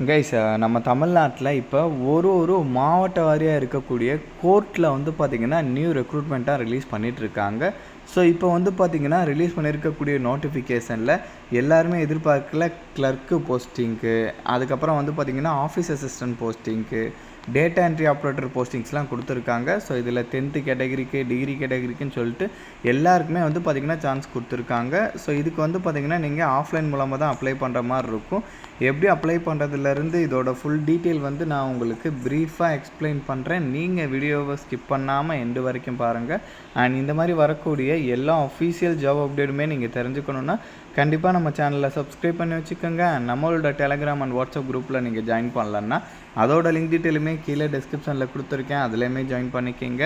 Guys நம்ம தமிழ்நாட்டில் இப்போ ஒரு மாவட்ட வாரியாக இருக்கக்கூடிய கோர்ட்டில் வந்து பார்த்திங்கன்னா நியூ ரெக்ரூட்மெண்ட்டாக ரிலீஸ் பண்ணிகிட்ருக்காங்க. ஸோ இப்போ வந்து பார்த்திங்கன்னா ரிலீஸ் பண்ணியிருக்கக்கூடிய நோட்டிஃபிகேஷனில் எல்லாருமே எதிர்பார்க்கல கிளர்க்கு போஸ்டிங்க்கு, அதுக்கப்புறம் வந்து பார்த்திங்கன்னா ஆஃபீஸ் அசிஸ்டன்ட் போஸ்டிங்க்கு, டேட்டா என்ட்ரி ஆப்ரேட்டர் போஸ்டிங்ஸ்லாம் கொடுத்துருக்காங்க. ஸோ இதில் 10th கேட்டகரிக்கு, டிகிரி கேட்டகரிக்குன்னு சொல்லிட்டு எல்லாருக்குமே வந்து பார்த்திங்கன்னா சான்ஸ் கொடுத்துருக்காங்க. ஸோ இதுக்கு வந்து பார்த்திங்கன்னா நீங்கள் ஆஃப்லைன் மூலமாக தான் அப்ளை பண்ணுற மாதிரி இருக்கும். எப்படி அப்ளை பண்ணுறதுலேருந்து இதோட ஃபுல் டீட்டெயில் வந்து நான் உங்களுக்கு ப்ரீஃபாக எக்ஸ்பிளைன் பண்ணுறேன். நீங்கள் வீடியோவை ஸ்கிப் பண்ணாமல் எண்டு வரைக்கும் பாருங்கள். அண்ட் இந்த மாதிரி வரக்கூடிய எல்லா அஃபீஷியல் ஜாப் அப்டேட்டுமே நீங்கள் தெரிஞ்சுக்கணுன்னா கண்டிப்பாக நம்ம சேனலில் சப்ஸ்கிரைப் பண்ணி வச்சுக்கோங்க. நம்மளோட டெலகிராம் அண்ட் வாட்ஸ்அப் குரூப்பில் நீங்கள் ஜாயின் பண்ணலன்னா அதோட லிங்க் டீட்டெயிலுமே கீழே டிஸ்கிரிப்ஷனில் கொடுத்துருக்கேன், அதுலேயுமே ஜாயின் பண்ணிக்கோங்க.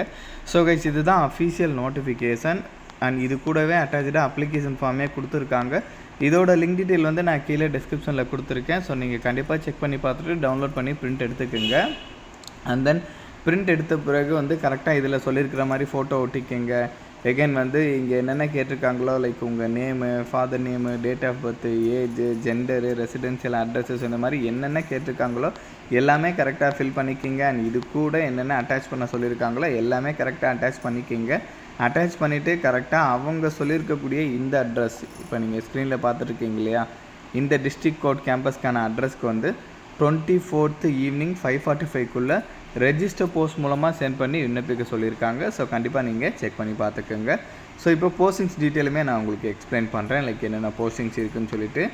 ஸோ கைஸ், இதுதான் அஃபீஷியல் நோட்டிஃபிகேஷன். அண்ட் இது கூடவே அட்டாச்சாக அப்ளிகேஷன் ஃபார்மே கொடுத்துருக்காங்க. இதோட லிங்க் டீட்டெயில் வந்து நான் கீழே டிஸ்கிரிப்ஷனில் கொடுத்துருக்கேன். ஸோ நீங்கள் கண்டிப்பாக செக் பண்ணி பார்த்துட்டு டவுன்லோட் பண்ணி பிரிண்ட் எடுத்துக்கோங்க. அண்ட் தென் பிரிண்ட் எடுத்த பிறகு வந்து கரெக்டாக இதில் சொல்லியிருக்கிற மாதிரி ஃபோட்டோ ஒட்டிக்கோங்க. எகைன் வந்து இங்கே என்னென்ன கேட்டிருக்காங்களோ, லைக் உங்கள் name, father name, date of birth, age, gender, residential addresses, இந்த மாதிரி என்னென்ன கேட்டிருக்காங்களோ எல்லாமே கரெக்டாக ஃபில் பண்ணிக்கிங்க. அண்ட் இது கூட என்னென்ன அட்டாச் பண்ண சொல்லியிருக்காங்களோ எல்லாமே கரெக்டாக அட்டாச் பண்ணிக்கிங்க. அட்டாச் பண்ணிவிட்டு கரெக்டாக அவங்க சொல்லியிருக்கக்கூடிய இந்த அட்ரஸ், இப்போ நீங்கள் ஸ்க்ரீனில் பார்த்துட்ருக்கீங்க இல்லையா, இந்த டிஸ்ட்ரிக்ட் கோர்ட் கேம்பஸ்க்கான அட்ரஸ்க்கு வந்து 24th ஈவினிங் 5:45க்குள்ளே ரெஜிஸ்டர் போஸ்ட் மூலமாக சென்ட் பண்ணி விண்ணப்பிக்க சொல்லியிருக்காங்க. ஸோ கண்டிப்பாக நீங்கள் செக் பண்ணி பார்த்துக்கோங்க. ஸோ இப்போ போஸ்டிங்ஸ் டீட்டெயிலுமே நான் உங்களுக்கு எக்ஸ்பிளைன் பண்ணுறேன், லைக் என்னென்ன போஸ்டிங்ஸ் இருக்குதுன்னு சொல்லிட்டு.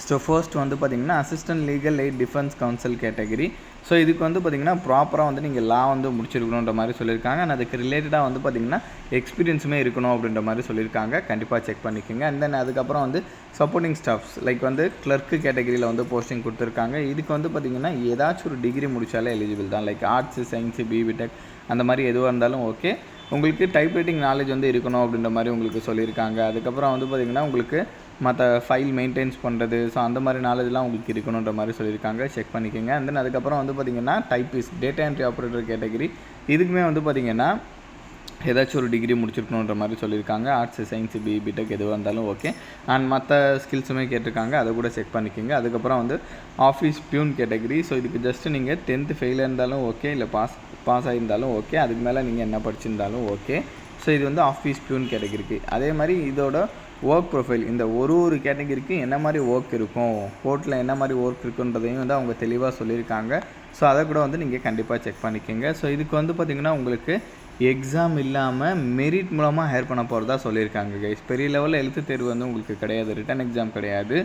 ஸோ ஃபர்ஸ்ட் வந்து பார்த்திங்கன்னா assistant legal eight defence council category. So இதுக்கு வந்து பார்த்திங்கன்னா ப்ராப்பராக வந்து நீங்கள் லா வந்து முடிச்சிருக்கணுன்ற மாதிரி சொல்லியிருக்காங்க. அண்ட் அதுக்கு ரிலேட்டடாக வந்து பார்த்திங்கன்னா எக்ஸ்பீரியன்ஸுமே இருக்கணும் அப்படின்ற மாதிரி சொல்லியிருக்காங்க. கண்டிப்பாக செக் பண்ணிக்கோங்க. அண்ட் தென் அதுக்கப்புறம் வந்து சப்போர்ட்டிங் ஸ்டாஃப்ஸ், லைக் வந்து கிளர்க்கு கேட்டகரியில் வந்து போஸ்டிங் கொடுத்துருக்காங்க. இதுக்கு வந்து பார்த்திங்கன்னா ஏதாச்சும் ஒரு டிகிரி முடித்தாலே எலிஜிபிள் தான், லைக் ஆர்ட்ஸு, சயின்ஸு, பிடெக் அந்த மாதிரி எதுவாக இருந்தாலும் ஓகே. உங்களுக்கு டைப்ரைட்டிங் நாலேஜ் வந்து இருக்கணும் அப்படின்ற மாதிரி உங்களுக்கு சொல்லியிருக்காங்க. அதுக்கப்புறம் வந்து பார்த்திங்கன்னா உங்களுக்கு மற்ற ஃபைல் மெயின்டைன்ஸ் பண்ணுறது, ஸோ அந்த மாதிரி நாலேஜ்லாம் உங்களுக்கு இருக்கணுன்ற மாதிரி சொல்லியிருக்காங்க. செக் பண்ணிக்கோங்க. அண்ட் தென் அதுக்கப்புறம் வந்து பார்த்திங்கன்னா typist, data entry operator category, இதுக்குமே வந்து பார்த்திங்கன்னா ஏதாச்சும் ஒரு டிகிரி முடிச்சிருக்கணுன்ற மாதிரி சொல்லியிருக்காங்க. ஆர்ட்ஸு, சயின்ஸு, பிடெக் எதுவாக இருந்தாலும் ஓகே. அண்ட் மற்ற ஸ்கில்ஸுமே கேட்டிருக்காங்க, அதை கூட செக் பண்ணிக்கோங்க. அதுக்கப்புறம் வந்து ஆஃபீஸ் பியூன் கேட்டகரி. ஸோ இதுக்கு ஜஸ்ட்டு நீங்கள் 10th ஃபெயிலாக இருந்தாலும் ஓகே, இல்லை பாஸ் ஆகியிருந்தாலும் ஓகே, அதுக்கு மேலே நீங்கள் என்ன படிச்சிருந்தாலும் ஓகே. ஸோ இது வந்து ஆஃபீஸ் பியூன் கேட்டகரிக்கு. அதே மாதிரி இதோட ஒர்க் ப்ரொஃபைல், இந்த ஒரு கேட்டகரிக்கு என்ன மாதிரி ஒர்க் இருக்கும், கோர்ட்டில் என்ன மாதிரி ஒர்க் இருக்குன்றதையும் வந்து அவங்க தெளிவாக சொல்லியிருக்காங்க. ஸோ அதை கூட வந்து நீங்கள் கண்டிப்பாக செக் பண்ணிக்கோங்க. ஸோ இதுக்கு வந்து பார்த்திங்கன்னா உங்களுக்கு எக்ஸாம் இல்லாமல் மெரிட் மூலமாக ஹையர் பண்ண போகிறதா சொல்லியிருக்காங்க கைஸ். பெரிய லெவலில் எழுத்து தேர்வு வந்து உங்களுக்கு கிடையாது, ரிட்டன் எக்ஸாம் கிடையாது.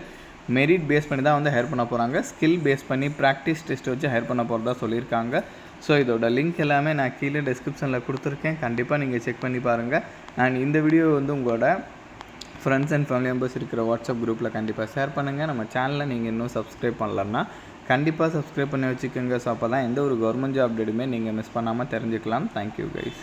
மெரிட் பேஸ் பண்ணி தான் வந்து ஹையர் பண்ண போகிறாங்க. ஸ்கில் பேஸ் பண்ணி ப்ராக்டிஸ் டெஸ்ட் வச்சு ஹையர் பண்ண போகிறதா சொல்லியிருக்காங்க. ஸோ இதோட லிங்க் எல்லாமே நான் கீழே டிஸ்கிரிப்ஷனில் கொடுத்துருக்கேன், கண்டிப்பாக நீங்கள் செக் பண்ணி பாருங்கள். அண்ட் இந்த வீடியோ வந்து உங்களோட ஃப்ரெண்ட்ஸ் அண்ட் ஃபேமிலி மெம்பர்ஸ் இருக்கிற வாட்ஸ்அப் குரூப்பில் கண்டிப்பாக ஷேர் பண்ணுங்கள். நம்ம சேனலில் நீங்கள் இன்னும் சப்ஸ்கிரைப் பண்ணலன்னா கண்டிப்பாக சப்ஸ்கிரைப் பண்ணி வச்சுக்கோங்க. ஸோ அப்போ தான் எந்த ஒரு கவர்மெண்ட் ஜாப் அப்டேட்டுமே நீங்கள் மிஸ் பண்ணாமல் தெரிஞ்சுக்கலாம். Thank you guys.